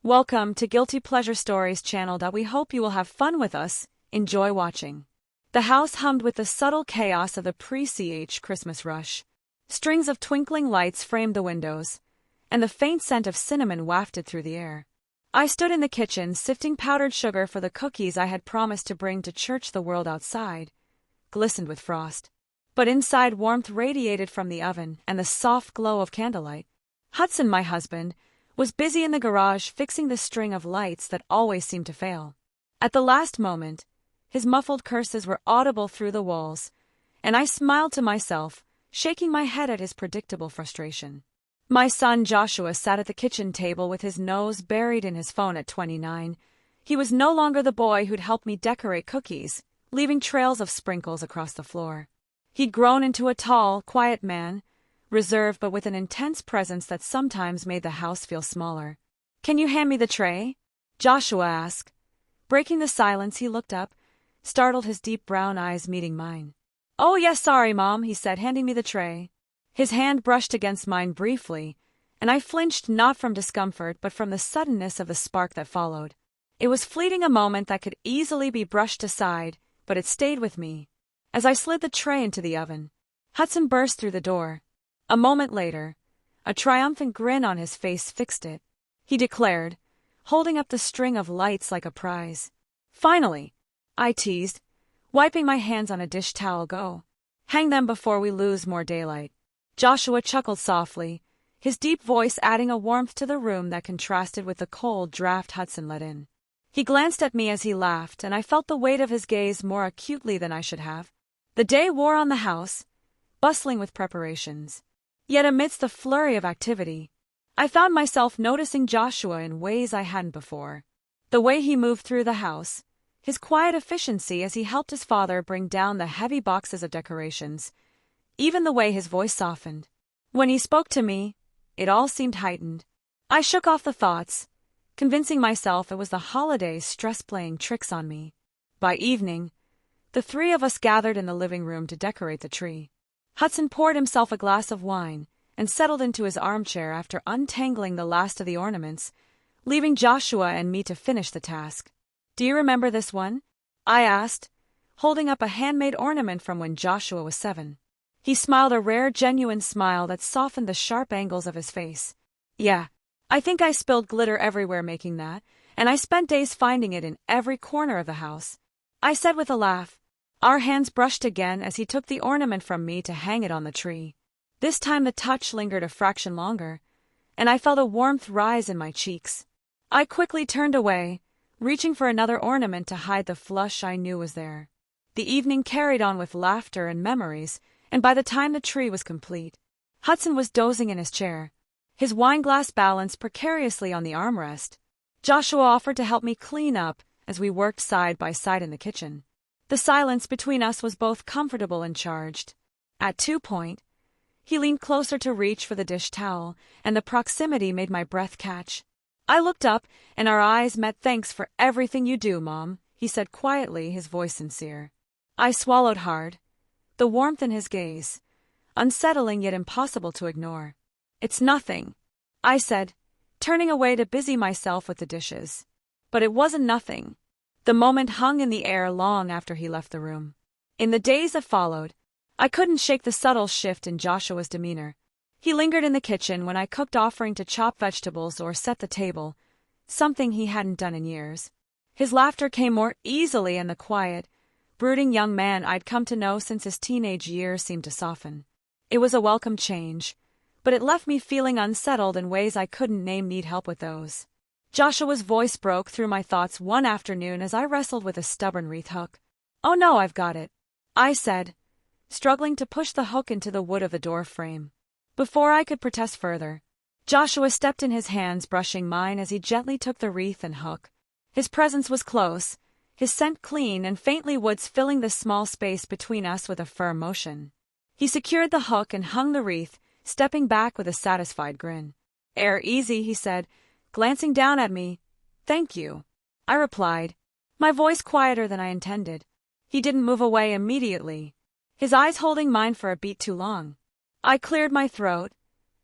Welcome to Guilty Pleasure Stories channel. We hope you will have fun with us. Enjoy watching. The house hummed with the subtle chaos of the pre-CH Christmas rush. Strings of twinkling lights framed the windows, and the faint scent of cinnamon wafted through the air. I stood in the kitchen, sifting powdered sugar for the cookies I had promised to bring to church. The world outside glistened with frost, but inside warmth radiated from the oven and the soft glow of candlelight. Hudson, my husband, was busy in the garage fixing the string of lights that always seemed to fail. At the last moment, his muffled curses were audible through the walls, and I smiled to myself, shaking my head at his predictable frustration. My son Joshua sat at the kitchen table with his nose buried in his phone at 29. He was no longer the boy who'd helped me decorate cookies, leaving trails of sprinkles across the floor. He'd grown into a tall, quiet man, reserved but with an intense presence that sometimes made the house feel smaller. "Can you hand me the tray?" Joshua asked. Breaking the silence, he looked up, startled, his deep brown eyes meeting mine. "Oh yes, sorry, Mom," he said, handing me the tray. His hand brushed against mine briefly, and I flinched, not from discomfort but from the suddenness of the spark that followed. It was fleeting, a moment that could easily be brushed aside, but it stayed with me. As I slid the tray into the oven, Hudson burst through the door. A moment later, a triumphant grin on his face fixed it. He declared, holding up the string of lights like a prize. "Finally," I teased, wiping my hands on a dish towel. "Go. Hang them before we lose more daylight." Joshua chuckled softly, his deep voice adding a warmth to the room that contrasted with the cold draft Hudson let in. He glanced at me as he laughed, and I felt the weight of his gaze more acutely than I should have. The day wore on the house, bustling with preparations. Yet amidst the flurry of activity, I found myself noticing Joshua in ways I hadn't before. The way he moved through the house, his quiet efficiency as he helped his father bring down the heavy boxes of decorations, even the way his voice softened. When he spoke to me, it all seemed heightened. I shook off the thoughts, convincing myself it was the holidays' stress playing tricks on me. By evening, the three of us gathered in the living room to decorate the tree. Hudson poured himself a glass of wine and settled into his armchair after untangling the last of the ornaments, leaving Joshua and me to finish the task. "Do you remember this one?" I asked, holding up a handmade ornament from when Joshua was 7. He smiled, a rare, genuine smile that softened the sharp angles of his face. "Yeah, I think I spilled glitter everywhere making that, and I spent days finding it in every corner of the house," I said with a laugh. Our hands brushed again as he took the ornament from me to hang it on the tree. This time the touch lingered a fraction longer, and I felt a warmth rise in my cheeks. I quickly turned away, reaching for another ornament to hide the flush I knew was there. The evening carried on with laughter and memories, and by the time the tree was complete, Hudson was dozing in his chair, his wineglass balanced precariously on the armrest. Joshua offered to help me clean up as we worked side by side in the kitchen. The silence between us was both comfortable and charged. At 2 he leaned closer to reach for the dish towel, and the proximity made my breath catch. I looked up, and our eyes met. "Thanks for everything you do, Mom," he said quietly, his voice sincere. I swallowed hard, the warmth in his gaze, unsettling yet impossible to ignore. "It's nothing," I said, turning away to busy myself with the dishes. But it wasn't nothing. The moment hung in the air long after he left the room. In the days that followed, I couldn't shake the subtle shift in Joshua's demeanor. He lingered in the kitchen when I cooked, offering to chop vegetables or set the table, something he hadn't done in years. His laughter came more easily, and the quiet, brooding young man I'd come to know since his teenage years seemed to soften. It was a welcome change, but it left me feeling unsettled in ways I couldn't name. "Need help with those?" Joshua's voice broke through my thoughts one afternoon as I wrestled with a stubborn wreath hook. "Oh no, I've got it," I said, struggling to push the hook into the wood of the door frame. Before I could protest further, Joshua stepped in, his hands brushing mine as he gently took the wreath and hook. His presence was close, his scent clean and faintly woods, filling the small space between us with a firm motion. He secured the hook and hung the wreath, stepping back with a satisfied grin. "Air easy," he said, glancing down at me. "Thank you," I replied, my voice quieter than I intended. He didn't move away immediately, his eyes holding mine for a beat too long. I cleared my throat,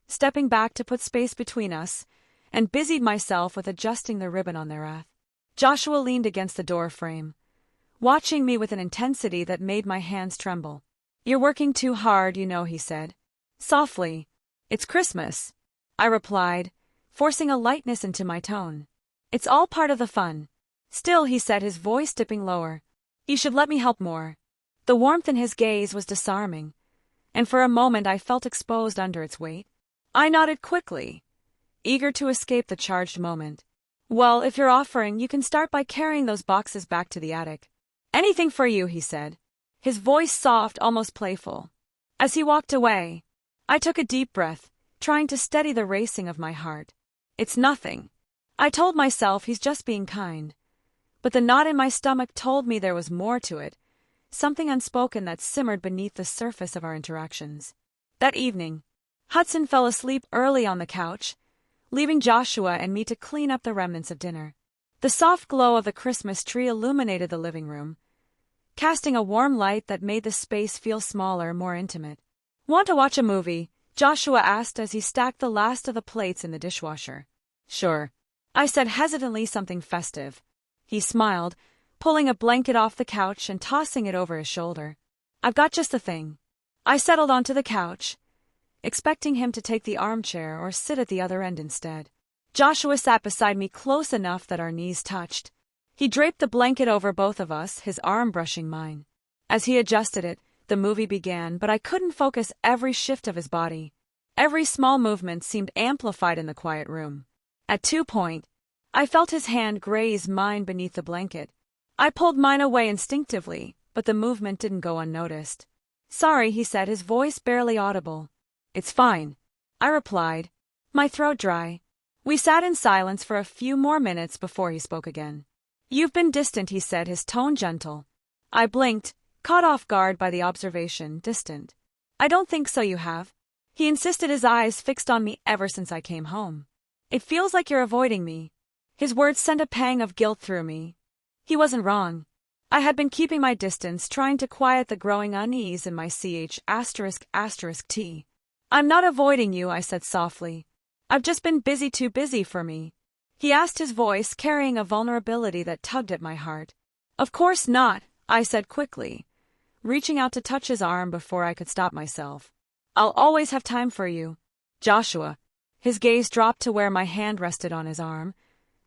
stepping back to put space between us, and busied myself with adjusting the ribbon on their wreath. Joshua leaned against the door frame, watching me with an intensity that made my hands tremble. "You're working too hard, you know," he said. Softly. "It's Christmas," I replied, forcing a lightness into my tone. "It's all part of the fun." "Still," he said, his voice dipping lower, "you should let me help more." The warmth in his gaze was disarming, and for a moment I felt exposed under its weight. I nodded quickly, eager to escape the charged moment. "Well, if you're offering, you can start by carrying those boxes back to the attic." "Anything for you," he said, his voice soft, almost playful. As he walked away, I took a deep breath, trying to steady the racing of my heart. "It's nothing," I told myself, "he's just being kind." But the knot in my stomach told me there was more to it, something unspoken that simmered beneath the surface of our interactions. That evening, Hudson fell asleep early on the couch, leaving Joshua and me to clean up the remnants of dinner. The soft glow of the Christmas tree illuminated the living room, casting a warm light that made the space feel smaller, more intimate. "Want to watch a movie?" Joshua asked as he stacked the last of the plates in the dishwasher. "Sure," I said hesitantly, something festive. He smiled, pulling a blanket off the couch and tossing it over his shoulder. "I've got just the thing." I settled onto the couch, expecting him to take the armchair or sit at the other end instead. Joshua sat beside me close enough that our knees touched. He draped the blanket over both of us, his arm brushing mine. As he adjusted it, the movie began, but I couldn't focus every shift of his body. Every small movement seemed amplified in the quiet room. At one point, I felt his hand graze mine beneath the blanket. I pulled mine away instinctively, but the movement didn't go unnoticed. "Sorry," he said, his voice barely audible. "It's fine," I replied, my throat dry. We sat in silence for a few more minutes before he spoke again. "You've been distant," he said, his tone gentle. I blinked, caught off guard by the observation. "Distant? I don't think so, you have." He insisted, his eyes fixed on me. "Ever since I came home. It feels like you're avoiding me." His words sent a pang of guilt through me. He wasn't wrong. I had been keeping my distance, trying to quiet the growing unease in my ***T. "I'm not avoiding you," I said softly. "I've just been busy, too busy for me." He asked, his voice carrying a vulnerability that tugged at my heart. "Of course not," I said quickly, reaching out to touch his arm before I could stop myself. "I'll always have time for you." "Joshua." His gaze dropped to where my hand rested on his arm,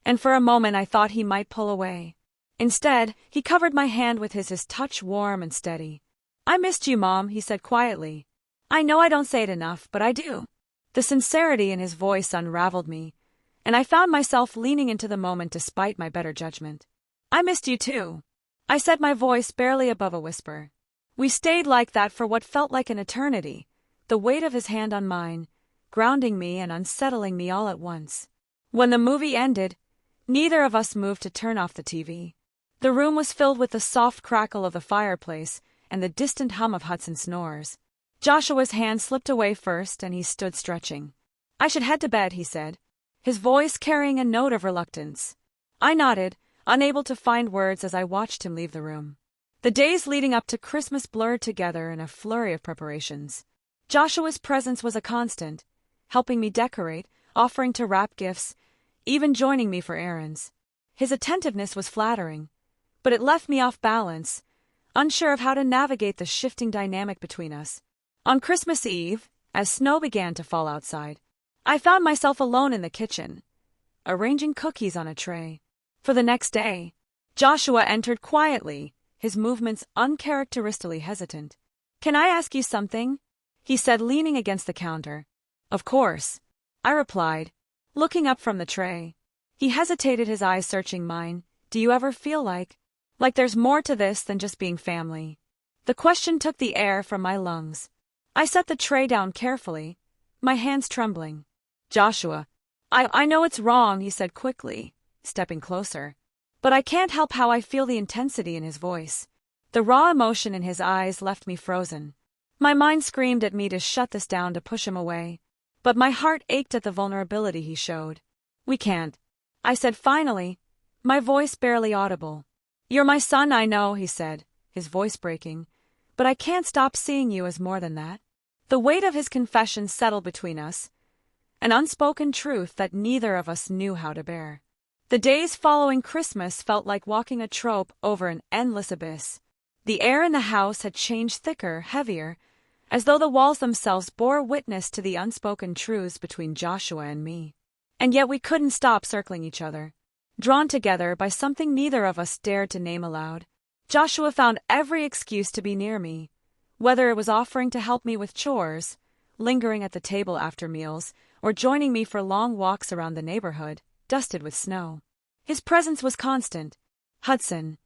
and for a moment I thought he might pull away. Instead, he covered my hand with his touch warm and steady. "I missed you, Mom," he said quietly. "I know I don't say it enough, but I do." The sincerity in his voice unraveled me, and I found myself leaning into the moment despite my better judgment. "I missed you too," I said, my voice barely above a whisper. We stayed like that for what felt like an eternity, the weight of his hand on mine, grounding me and unsettling me all at once. When the movie ended, neither of us moved to turn off the TV. The room was filled with the soft crackle of the fireplace and the distant hum of Hudson's snores. Joshua's hand slipped away first, and he stood stretching. "I should head to bed," he said, his voice carrying a note of reluctance. I nodded, unable to find words as I watched him leave the room. The days leading up to Christmas blurred together in a flurry of preparations. Joshua's presence was a constant, helping me decorate, offering to wrap gifts, even joining me for errands. His attentiveness was flattering, but it left me off balance, unsure of how to navigate the shifting dynamic between us. On Christmas Eve, as snow began to fall outside, I found myself alone in the kitchen, arranging cookies on a tray. For the next day, Joshua entered quietly, his movements uncharacteristically hesitant. "Can I ask you something?" he said, leaning against the counter. "Of course," I replied, looking up from the tray. He hesitated, his eyes searching mine. "Do you ever feel like there's more to this than just being family?" The question took the air from my lungs. I set the tray down carefully, my hands trembling. "Joshua, I know it's wrong," he said quickly, stepping closer. "But I can't help how I feel," the intensity in his voice. The raw emotion in his eyes left me frozen. My mind screamed at me to shut this down, to push him away. But my heart ached at the vulnerability he showed. "We can't," I said finally, my voice barely audible. "You're my son, I know," he said, his voice breaking, "but I can't stop seeing you as more than that." The weight of his confession settled between us, an unspoken truth that neither of us knew how to bear. The days following Christmas felt like walking a trope over an endless abyss. The air in the house had changed thicker, heavier, as though the walls themselves bore witness to the unspoken truths between Joshua and me. And yet we couldn't stop circling each other, drawn together by something neither of us dared to name aloud. Joshua found every excuse to be near me, whether it was offering to help me with chores, lingering at the table after meals, or joining me for long walks around the neighborhood, dusted with snow. His presence was constant. Hudson,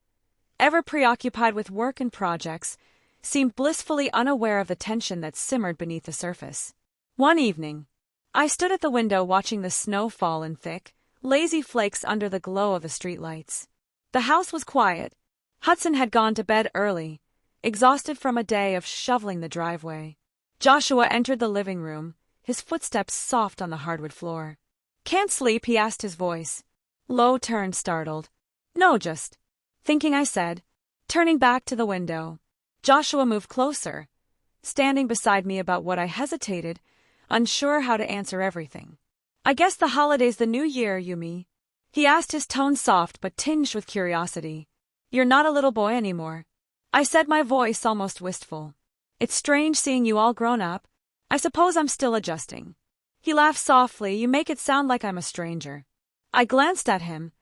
ever preoccupied with work and projects, seemed blissfully unaware of the tension that simmered beneath the surface. One evening, I stood at the window watching the snow fall in thick, lazy flakes under the glow of the streetlights. The house was quiet. Hudson had gone to bed early, exhausted from a day of shoveling the driveway. Joshua entered the living room, his footsteps soft on the hardwood floor. "Can't sleep?" he asked, his voice low, turned startled. "No, just thinking," I said, turning back to the window. Joshua moved closer, standing beside me about what I hesitated, unsure how to answer everything. "I guess the holiday's the new year, Yumi," he asked, his tone soft but tinged with curiosity. "You're not a little boy anymore," I said, my voice almost wistful. "It's strange seeing you all grown up. I suppose I'm still adjusting." He laughed softly. "You make it sound like I'm a stranger." I glanced at him,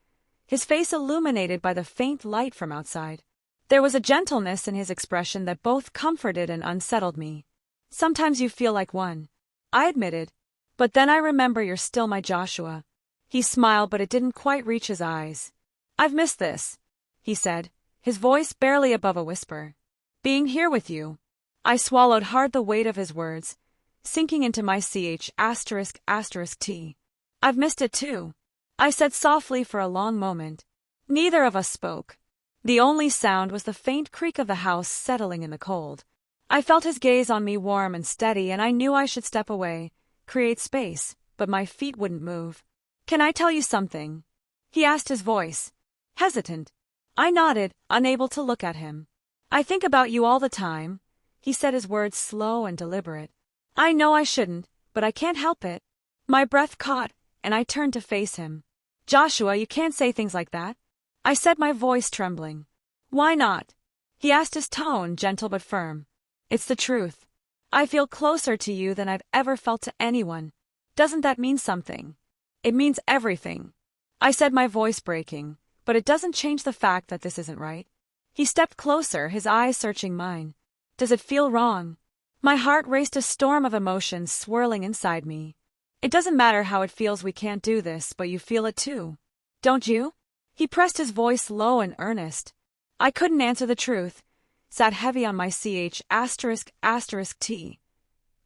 his face illuminated by the faint light from outside. There was a gentleness in his expression that both comforted and unsettled me. "Sometimes you feel like one," I admitted. "But then I remember you're still my Joshua." He smiled, but it didn't quite reach his eyes. "I've missed this," he said, his voice barely above a whisper. "Being here with you." I swallowed hard the weight of his words, sinking into my ch***t. "I've missed it too," I said softly. For a long moment, neither of us spoke. The only sound was the faint creak of the house settling in the cold. I felt his gaze on me, warm and steady, and I knew I should step away, create space, but my feet wouldn't move. "Can I tell you something?" he asked, his voice hesitant. I nodded, unable to look at him. "I think about you all the time," he said, his words slow and deliberate. "I know I shouldn't, but I can't help it." My breath caught, and I turned to face him. "Joshua, you can't say things like that," I said, my voice trembling. "Why not?" he asked, his tone gentle but firm. "It's the truth. I feel closer to you than I've ever felt to anyone. Doesn't that mean something?" "It means everything," I said, my voice breaking, "but it doesn't change the fact that this isn't right." He stepped closer, his eyes searching mine. "Does it feel wrong?" My heart raced, a storm of emotions swirling inside me. "It doesn't matter how it feels, we can't do this, but you feel it too. Don't you?" He pressed, his voice low and earnest. I couldn't answer. The truth sat heavy on my ch***t.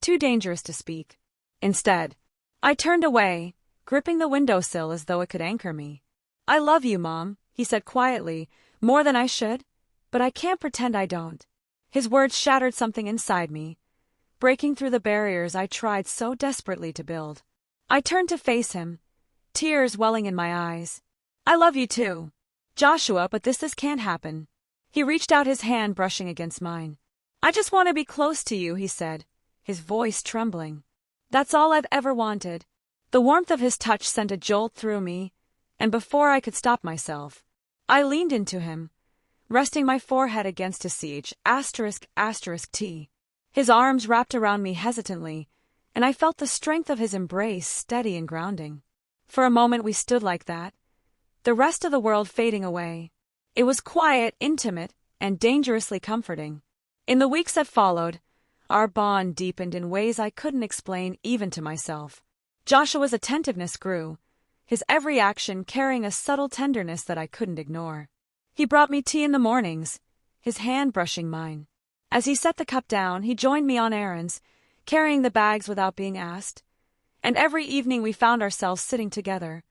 Too dangerous to speak. Instead, I turned away, gripping the windowsill as though it could anchor me. "I love you, Mom," he said quietly, "more than I should, but I can't pretend I don't." His words shattered something inside me, breaking through the barriers I tried so desperately to build. I turned to face him, tears welling in my eyes. "I love you too, Joshua, but this can't happen." He reached out, his hand brushing against mine. "I just want to be close to you," he said, his voice trembling. "That's all I've ever wanted." The warmth of his touch sent a jolt through me, and before I could stop myself, I leaned into him, resting my forehead against his ch***t. His arms wrapped around me hesitantly, and I felt the strength of his embrace steady and grounding. For a moment we stood like that, the rest of the world fading away. It was quiet, intimate, and dangerously comforting. In the weeks that followed, our bond deepened in ways I couldn't explain even to myself. Joshua's attentiveness grew, his every action carrying a subtle tenderness that I couldn't ignore. He brought me tea in the mornings, his hand brushing mine. As he set the cup down, he joined me on errands, carrying the bags without being asked. And every evening we found ourselves sitting together,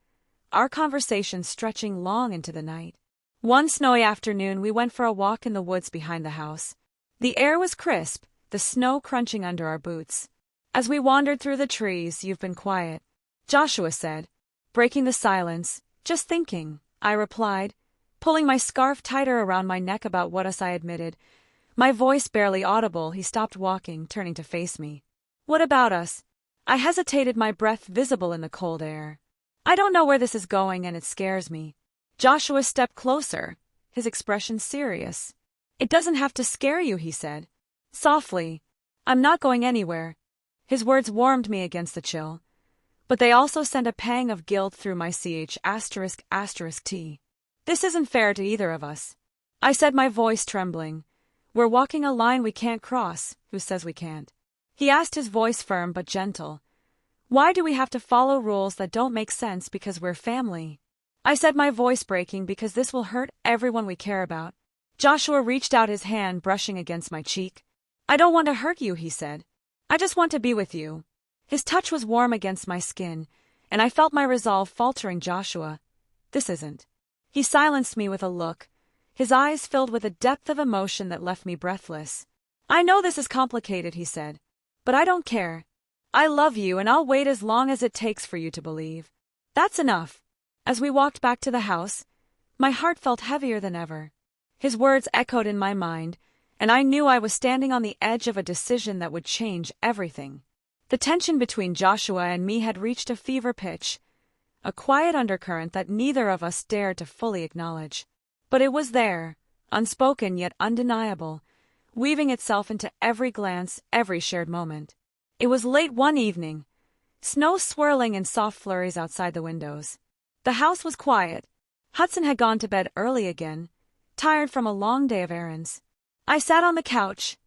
our conversations stretching long into the night. One snowy afternoon we went for a walk in the woods behind the house. The air was crisp, the snow crunching under our boots. As we wandered through the trees, "You've been quiet," Joshua said, breaking the silence. "Just thinking," I replied, pulling my scarf tighter around my neck. "About what?" I admitted, my voice barely audible. He stopped walking, turning to face me. "What about us?" I hesitated, my breath visible in the cold air. I don't know where this is going and it scares me. Joshua stepped closer, his expression serious. It doesn't have to scare you, he said. Softly. I'm not going anywhere. His words warmed me against the chill, but they also sent a pang of guilt through my ****t. This isn't fair to either of us. I said, my voice trembling. We're walking a line we can't cross. Who says we can't? He asked, his voice firm but gentle. Why do we have to follow rules that don't make sense because we're family? I said, my voice breaking, because this will hurt everyone we care about. Joshua reached out his hand, brushing against my cheek. I don't want to hurt you, he said. I just want to be with you. His touch was warm against my skin, and I felt my resolve faltering. Joshua, this isn't. He silenced me with a look, his eyes filled with a depth of emotion that left me breathless. I know this is complicated, he said, but I don't care. I love you and I'll wait as long as it takes for you to believe. That's enough. As we walked back to the house, my heart felt heavier than ever. His words echoed in my mind, and I knew I was standing on the edge of a decision that would change everything. The tension between Joshua and me had reached a fever pitch, a quiet undercurrent that neither of us dared to fully acknowledge. But it was there, unspoken yet undeniable, weaving itself into every glance, every shared moment. It was late one evening, snow swirling in soft flurries outside the windows. The house was quiet. Hudson had gone to bed early again, tired from a long day of errands. I sat on the couch,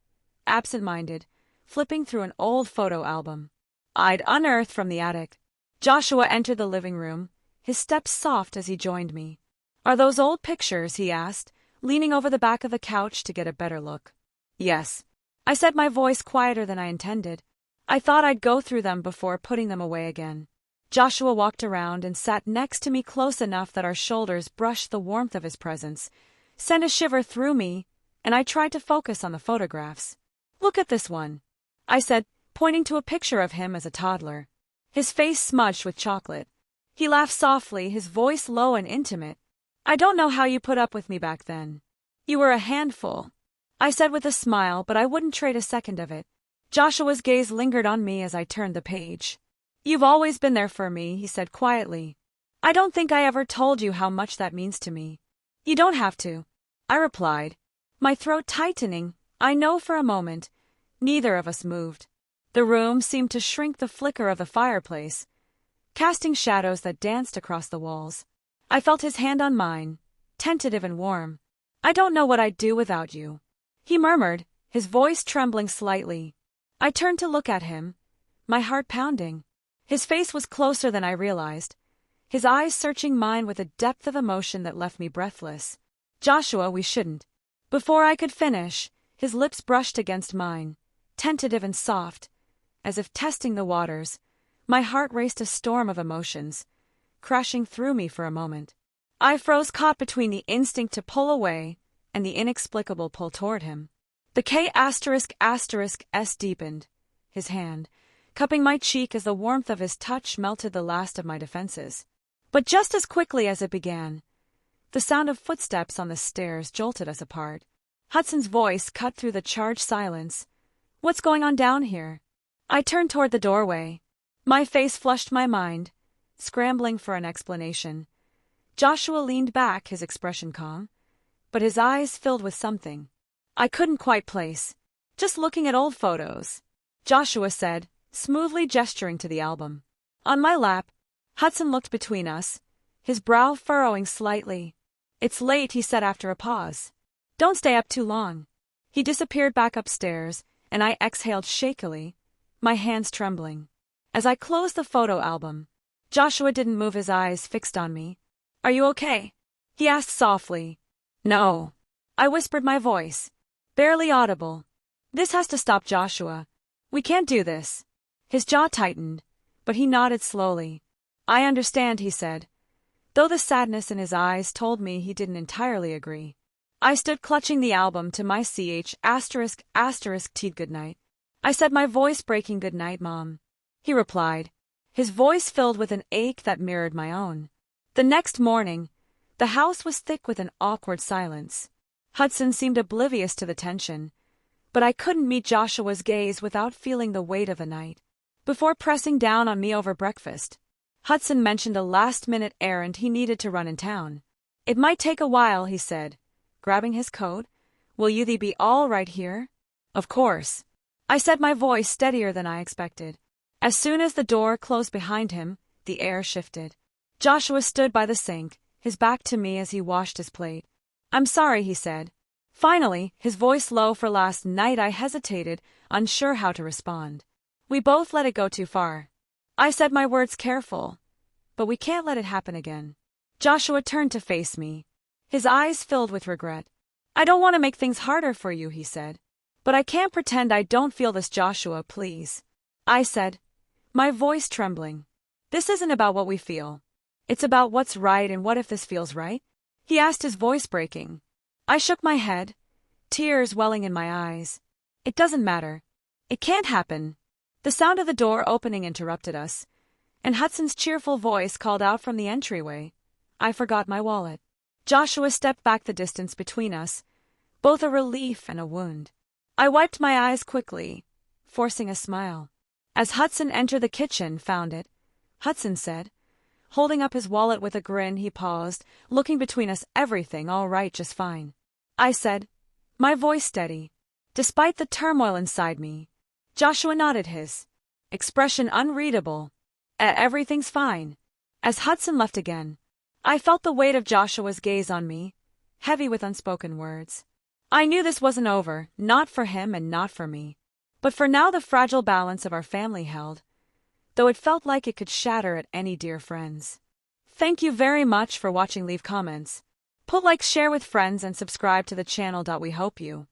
absent-minded, flipping through an old photo album I'd unearthed from the attic. Joshua entered the living room, his steps soft as he joined me. Are those old pictures? He asked, leaning over the back of the couch to get a better look. Yes. I said, my voice quieter than I intended. I thought I'd go through them before putting them away again. Joshua walked around and sat next to me close enough that our shoulders brushed. The warmth of his presence sent a shiver through me, and I tried to focus on the photographs. Look at this one, I said, pointing to a picture of him as a toddler. His face smudged with chocolate. He laughed softly, his voice low and intimate. I don't know how you put up with me back then. You were a handful, I said with a smile, but I wouldn't trade a second of it. Joshua's gaze lingered on me as I turned the page. You've always been there for me, he said quietly. I don't think I ever told you how much that means to me. You don't have to, I replied, my throat tightening. I know. For a moment, neither of us moved. The room seemed to shrink, the flicker of the fireplace, casting shadows that danced across the walls. I felt his hand on mine, tentative and warm. I don't know what I'd do without you, he murmured, his voice trembling slightly. I turned to look at him, my heart pounding. His face was closer than I realized, his eyes searching mine with a depth of emotion that left me breathless. Joshua, we shouldn't. Before I could finish, his lips brushed against mine, tentative and soft, as if testing the waters. My heart raced, a storm of emotions crashing through me. For a moment, I froze, caught between the instinct to pull away and the inexplicable pull toward him. The ***S deepened, his hand cupping my cheek as the warmth of his touch melted the last of my defenses. But just as quickly as it began, the sound of footsteps on the stairs jolted us apart. Hudson's voice cut through the charged silence. What's going on down here? I turned toward the doorway. My face flushed, my mind scrambling for an explanation. Joshua leaned back, his expression calm, but his eyes filled with something I couldn't quite place. Just looking at old photos, Joshua said, smoothly gesturing to the album on my lap. Hudson looked between us, his brow furrowing slightly. It's late, he said after a pause. Don't stay up too long. He disappeared back upstairs, and I exhaled shakily, my hands trembling. As I closed the photo album, Joshua didn't move, his eyes fixed on me. Are you okay? He asked softly. No, I whispered, my voice barely audible. This has to stop, Joshua. We can't do this. His jaw tightened, but he nodded slowly. I understand, he said, though the sadness in his eyes told me he didn't entirely agree. I stood clutching the album to my ****t goodnight. I said, my voice breaking. Good night, Mom. He replied, his voice filled with an ache that mirrored my own. The next morning, the house was thick with an awkward silence. Hudson seemed oblivious to the tension, but I couldn't meet Joshua's gaze without feeling the weight of the night. before pressing down on me over breakfast. Hudson mentioned a last-minute errand he needed to run in town. It might take a while, he said, grabbing his coat. Will you be all right here? Of course, I said, my voice steadier than I expected. As soon as the door closed behind him, the air shifted. Joshua stood by the sink, his back to me as he washed his plate. I'm sorry, he said. Finally, his voice low. For last night I hesitated, unsure how to respond. We both let it go too far. I said, my words careful. But we can't let it happen again. Joshua turned to face me, his eyes filled with regret. I don't want to make things harder for you, he said. But I can't pretend I don't feel this, Joshua, please. I said, my voice trembling. This isn't about what we feel. It's about what's right, and what if this feels right? He asked, his voice breaking. I shook my head, tears welling in my eyes. It doesn't matter. It can't happen. The sound of the door opening interrupted us, and Hudson's cheerful voice called out from the entryway. I forgot my wallet. Joshua stepped back, the distance between us, both a relief and a wound. I wiped my eyes quickly, forcing a smile. As Hudson entered the kitchen, found it, Hudson said, holding up his wallet with a grin. He paused, looking between us. Everything all right, just fine, I said, my voice steady, despite the turmoil inside me. Joshua nodded, his expression unreadable. Everything's fine. As Hudson left again, I felt the weight of Joshua's gaze on me, heavy with unspoken words. I knew this wasn't over, not for him and not for me. But for now the fragile balance of our family held, though it felt like it could shatter at any. Dear friends, thank you very much for watching. Leave comments, put like, share with friends, and subscribe to the channel. We hope you